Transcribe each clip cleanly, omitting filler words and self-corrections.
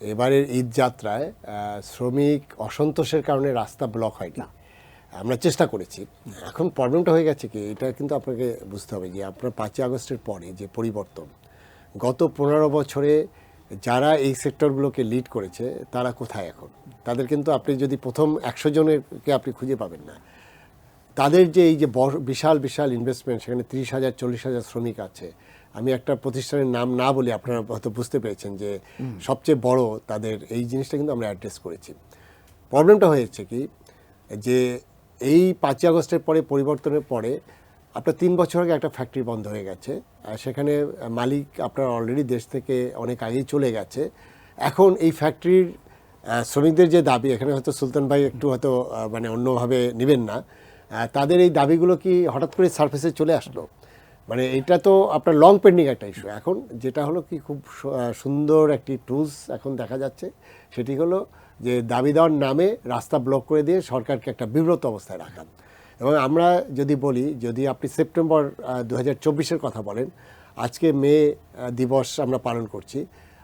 এবারের ঈদ যাত্রায় শ্রমিক অসন্তোষের কারণে রাস্তা ব্লক হয়নি। আমরা চেষ্টা করেছি। এখন প্রবলেমটা হয়ে গেছে কি, এটা কিন্তু আপনাকে বুঝতে হবে যে আপনার 5ই আগস্টের পরে যে পরিবর্তন, গত 15 বছরে যারা এই সেক্টরগুলোকে লিড করেছে তারা কোথায় এখন? তাদের কিন্তু আপনি যদি প্রথম 100 জনেরকে আপনি খুঁজে পাবেন না। তাদের যে এই যে বিশাল বিশাল ইনভেস্টমেন্ট, সেখানে 30,000 40,000 শ্রমিক আছে। আমি একটা প্রতিষ্ঠানের নাম না বলি, আপনারা হয়তো বুঝতে পেরেছেন যে সবচেয়ে বড় তাদের এই জিনিসটা কিন্তু আমরা অ্যাড্রেস করেছি। প্রবলেমটা হয়েছে কি, যে এই 5ই আগস্টের পরে পরিবর্তনের পরে আপনার 3 বছর আগে একটা ফ্যাক্টরি বন্ধ হয়ে গেছে। সেখানে মালিক আপনার অলরেডি দেশ থেকে অনেক আগেই চলে গেছে। এখন এই ফ্যাক্টরির শ্রমিকদের যে দাবি, এখানে হয়তো সুলতান ভাই একটু হয়তো মানে অন্যভাবে নেবেন না, তাদের এই দাবিগুলো কি হঠাৎ করে সারফেসে চলে আসলো? মানে এটা তো আপনার লং পেন্ডিং একটা ইস্যু। এখন যেটা হলো কি, খুব সুন্দর একটি টুলস এখন দেখা যাচ্ছে, সেটি হলো যে দাবি দেওয়ার নামে রাস্তা ব্লক করে দিয়ে সরকারকে একটা বিব্রত অবস্থায় রাখা। এবং আমরা যদি বলি, যদি আপনি সেপ্টেম্বর 2024-এর কথা বলেন, আজকে মে দিবস আমরা পালন করছি,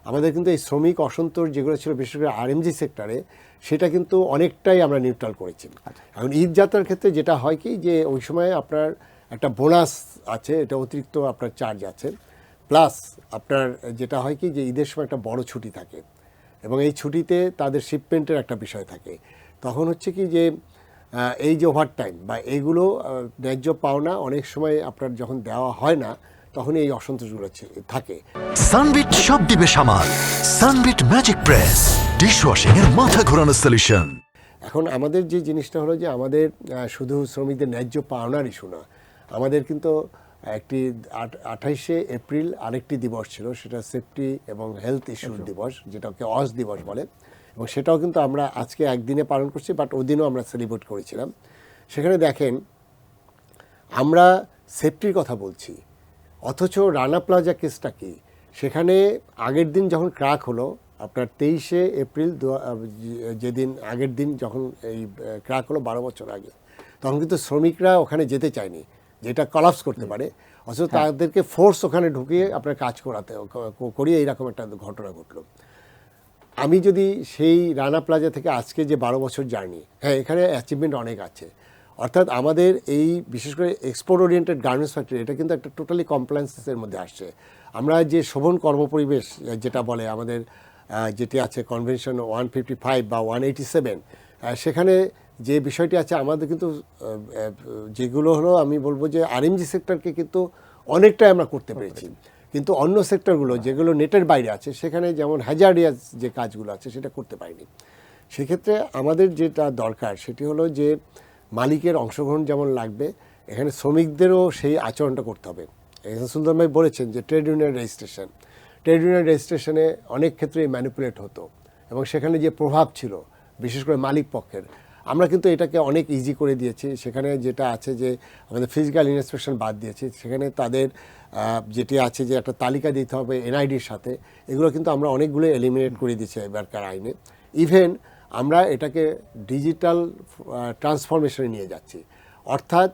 আমাদের কিন্তু এই শ্রমিক অসন্তোষ যেগুলো ছিল বিশেষ করে আরএমজি সেক্টরে, সেটা কিন্তু অনেকটাই আমরা নিউট্রাল করেছি। এখন ঈদ যাত্রার ক্ষেত্রে যেটা হয় কি, যে ওই সময় আপনার একটা বোনাস আছে, এটা অতিরিক্ত আপনার চার্জ আছে, প্লাস আপনার যেটা হয় কি, যে ঈদের সময় একটা বড় ছুটি থাকে এবং এই ছুটিতে তাদের শিপমেন্টের একটা বিষয় থাকে। তখন হচ্ছে কি, যে এই যে ওভারটাইম বা এইগুলো ন্যায্য পাওনা অনেক সময় আপনার যখন দেওয়া হয় না, তখন এই অসন্তোষগুলো থাকে। সানবিট সব দিবে সামাল। সানবিট ম্যাজিক প্রেস ডিশওয়াশিং এর মাথা ঘোরানো সলিউশন। এখন আমাদের যে জিনিসটা হলো যে আমাদের শুধু শ্রমিকদের ন্যায্য পাওনার ইস্যু না, আমাদের কিন্তু একটি 28শে এপ্রিল আরেকটি দিবস ছিল, সেটা সেফটি এবং হেলথ ইস্যুর দিবস, যেটাকে অজ দিবস বলে, এবং সেটাও কিন্তু আমরা আজকে একদিনে পালন করছি, বাট ওই দিনও আমরা সেলিব্রেট করেছিলাম। সেখানে দেখেন আমরা সেফটির কথা বলছি, অথচ রানা প্লাজা কেসটা কি, সেখানে আগের দিন যখন ক্র্যাক হলো আপনার 23শে এপ্রিল, যেদিন আগের দিন যখন এই ক্র্যাক হলো 12 বছর আগে, তখন কিন্তু শ্রমিকরা ওখানে যেতে চায়নি, যেটা কলাপস করতে পারে, অথচ তাদেরকে ফোর্স ওখানে ঢুকিয়ে আপনার কাজ করিয়ে এইরকম একটা ঘটনা ঘটলো। আমি যদি সেই রানা প্লাজা থেকে আজকে যে 12 বছর জার্নি, হ্যাঁ এখানে অ্যাচিভমেন্ট অনেক আছে। অর্থাৎ আমাদের এই বিশেষ করে এক্সপোর্ট ওরিয়েন্টেড গার্মেন্টস ফ্যাক্টরি, এটা কিন্তু একটা টোটালি কমপ্লায়েন্সের মধ্যে আসছে। আমরা যে শোভন কর্মপরিবেশ যেটা বলে আমাদের, যেটি আছে কনভেনশন 155 বা 187, সেখানে যে বিষয়টি আছে, আমাদের কিন্তু যেগুলো হলো আমি বলবো যে আরএমজি সেক্টরকে কিন্তু অনেকটাই আমরা করতে পেরেছি, কিন্তু অন্য সেক্টরগুলো যেগুলো নেটের বাইরে আছে, সেখানে যেমন হ্যাজার্ডিয়াস যে কাজগুলো আছে সেটা করতে পারিনি। সেক্ষেত্রে আমাদের যেটা দরকার সেটি হলো যে মালিকের অংশগ্রহণ যেমন লাগবে, এখানে শ্রমিকদেরও সেই আচরণটা করতে হবে। এখানে সুন্দর ভাই বলেছেন যে ট্রেড ইউনিয়ন রেজিস্ট্রেশনে অনেক ক্ষেত্রে ম্যানিপুলেট হতো, এবং সেখানে যে প্রভাব ছিল বিশেষ করে মালিক পক্ষের, আমরা কিন্তু এটাকে অনেক ইজি করে দিয়েছি। সেখানে যেটা আছে যে আমাদের ফিজিক্যাল ইন্সপেকশন বাদ দিয়েছি, সেখানে তাদের যেটি আছে যে একটা তালিকা দিতে হবে এনআইডির সাথে, এগুলো কিন্তু আমরা অনেকগুলো এলিমিনেট করে দিয়েছি এবারকার আইনে। ইভেন আমরা এটাকে ডিজিটাল ট্রান্সফরমেশনে নিয়ে যাচ্ছি, অর্থাৎ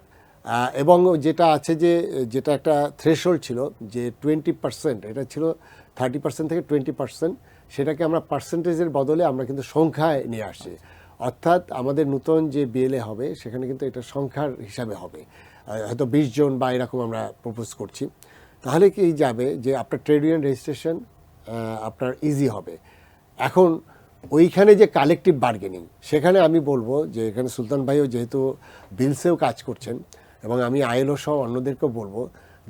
এবং যেটা আছে যে যেটা একটা থ্রেশহোল্ড ছিল যে 20%, এটা ছিল 30% থেকে 20%, সেটাকে আমরা পার্সেন্টেজের বদলে আমরা কিন্তু সংখ্যায় নিয়ে আসছি। অর্থাৎ আমাদের নতুন যে বিএলএ হবে সেখানে কিন্তু এটা সংখ্যার হিসাবে হবে, হয়তো 20 জন বা এরকম আমরা প্রপোজ করছি। তাহলে কি যাবে যে আপনার ট্রেড ইউনিয়ন রেজিস্ট্রেশন আপনার ইজি হবে। এখন ওইখানে যে কালেকটিভ বার্গেনিং, সেখানে আমি বলবো যে এখানে সুলতান ভাইও যেহেতু বিলসেও কাজ করছেন, এবং আমি আইএলও সহ অন্যদেরকেও বলবো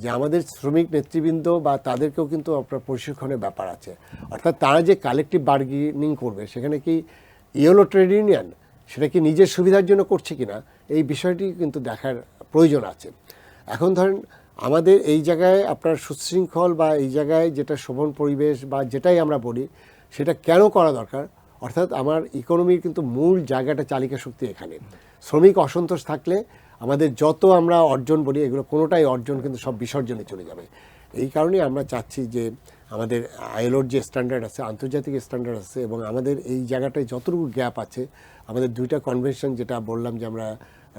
যে আমাদের শ্রমিক নেতৃবৃন্দ বা তাদেরকেও কিন্তু আপনার প্রশিক্ষণের ব্যাপার আছে। অর্থাৎ তারা যে কালেকটিভ বার্গেনিং করবে, সেখানে কি ইয়েলো ট্রেড ইউনিয়ন সেটা কি নিজের সুবিধার জন্য করছে কিনা, এই বিষয়টি কিন্তু দেখার প্রয়োজন আছে। এখন ধরেন আমাদের এই জায়গায় আপনার সুশৃঙ্খল বা এই জায়গায় যেটা শোভন পরিবেশ বা যেটাই আমরা বলি, সেটা কেন করা দরকার, অর্থাৎ আমার ইকোনমির কিন্তু মূল জায়গাটা চালিকা শক্তি এখানে। শ্রমিক অসন্তোষ থাকলে আমাদের যত আমরা অর্জন বলি, এগুলো কোনোটাই অর্জন কিন্তু সব বিসর্জনে চলে যাবে। এই কারণেই আমরা চাচ্ছি যে আমাদের আইএলওর যে স্ট্যান্ডার্ড আছে, আন্তর্জাতিক স্ট্যান্ডার্ড আছে, এবং আমাদের এই জায়গাটায় যতটুকু গ্যাপ আছে, আমাদের 2টা কনভেনশন যেটা বললাম যে আমরা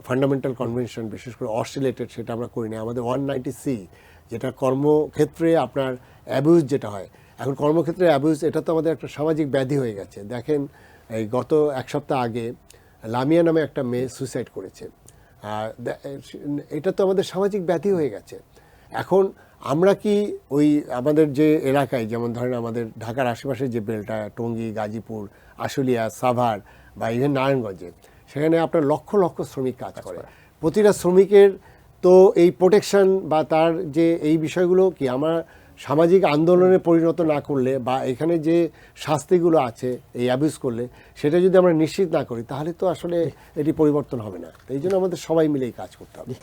ফান্ডামেন্টাল কনভেনশন বিশেষ করে অস রিলেটেড, সেটা আমরা করি না। আমাদের 190C যেটা কর্মক্ষেত্রে আপনার অ্যাবিউজ যেটা হয়, এখন কর্মক্ষেত্রে অ্যাবিউজ এটা তো আমাদের একটা সামাজিক ব্যাধি হয়ে গেছে। দেখেন এই গত এক সপ্তাহ আগে লামিয়া নামে একটা মেয়ে সুইসাইড করেছে। এটা তো আমাদের সামাজিক ব্যাধি হয়ে গেছে। এখন আমরা কি ওই আমাদের যে এলাকায়, যেমন ধরেন আমাদের ঢাকার আশেপাশে যে বেলটা, টঙ্গী, গাজীপুর, আশুলিয়া, সাভার বা ইভেন নারায়ণগঞ্জে, সেখানে আপনার লক্ষ লক্ষ শ্রমিক কাজ করে। প্রতিটা শ্রমিকের তো এই প্রোটেকশন বা তার যে এই বিষয়গুলো কি আমরা সামাজিক আন্দোলনে পরিণত না করলে বা এখানে যে শাস্তিগুলো আছে এই অ্যাবিউজ করলে সেটা যদি আমরা নিশ্চিত না করি, তাহলে তো আসলে এটি পরিবর্তন হবে না। এই জন্য আমাদের সবাই মিলেই কাজ করতে হবে।